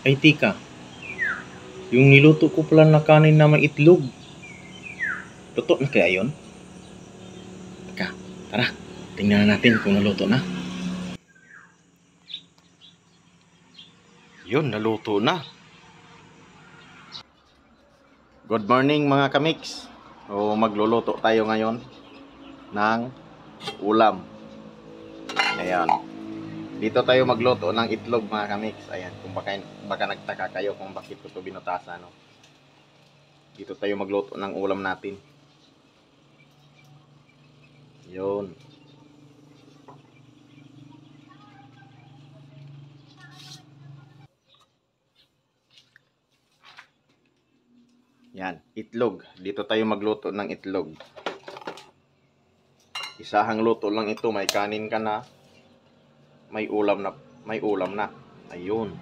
Ay tika, yung niluto ko pala na kanin na may itlog. Luto na kaya yun? Teka, tara, tingnan natin kung naluto na. Yun, naluto na. Good morning mga kamix. So, magluluto tayo ngayon ng ulam. Ayan. Dito tayo magluto ng itlog mga kamix. Ayan, kung baka nagtaka kayo kung bakit ko ito binutasan. No? Dito tayo magluto ng ulam natin. Yun. Yan, itlog. Dito tayo magluto ng itlog. Isahang luto lang ito. May kanin ka na. May ulam na. Ayun.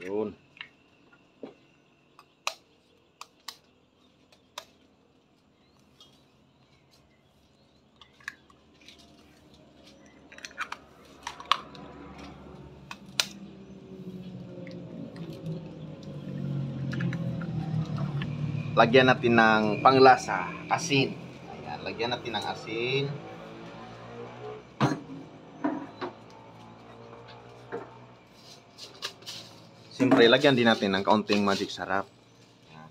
Yun. Lagyan natin ng panglasa, asin. Ayan, lagyan natin ng asin. Siyempre, lagyan din natin ng kaunting magic sarap. Ayan.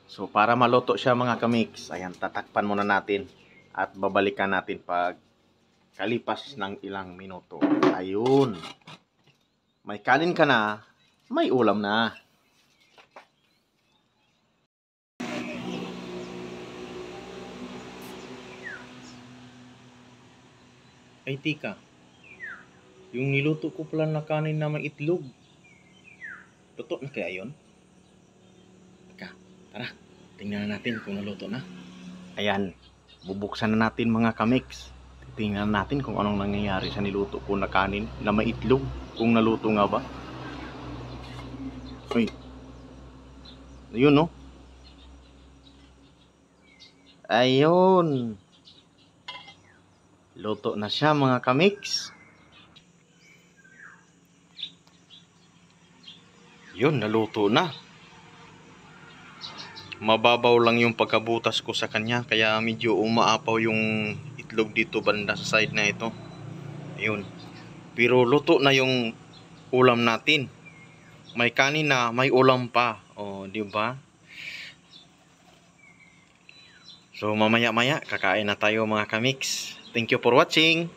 So, para maluto siya mga kamix, ayan, tatakpan muna natin at babalikan natin pag kalipas ng ilang minuto. Ayun. May kanin ka na, may ulam na. Ay tika, yung niluto ko pala na kanin na may itlog. Luto na kaya yun? Teka, tara, tingnan natin kung naluto na. Ayan, bubuksan na natin mga kamix. Tingnan natin kung anong nangyayari sa niluto ko na kanin na may itlog. Kung naluto nga ba. Uy. Ayun no. Ayun. Luto na siya mga kamix. Yun, naluto na. Mababaw lang yung pagkabutas ko sa kanya. Kaya medyo umaapaw yung itlog dito banda sa side na ito. Ayun. Pero luto na yung ulam natin. May kanin na, may ulam pa. O, di ba? So mamaya-maya kakain na tayo mga kamix. Thank you for watching.